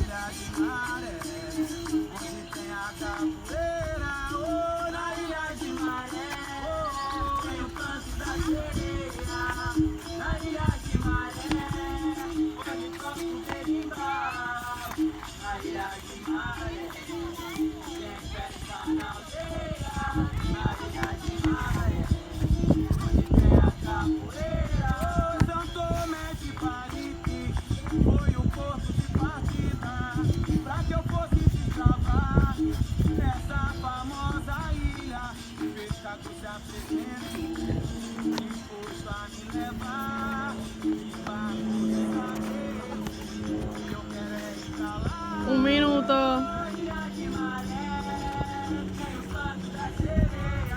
ilha de Maré, onde tem a capoeira. Oh, na ilha de Maré, oh, tem o canto da sereia. Na ilha de Maré, onde toca o berimbau. Na ilha de Maré, tem festa na aldeia. Na ilha de Maré, onde tem a capoeira. Oh, São Tomé de Parique foi o porto de partida pra que eu fosse desbravar nessa famosa ilha. O pescador se apresentou e foi pra me levar e barco de cabelo. Eu quero é ir pra lá. 1 minuto. Ilha de Maré, tem o canto da sereia.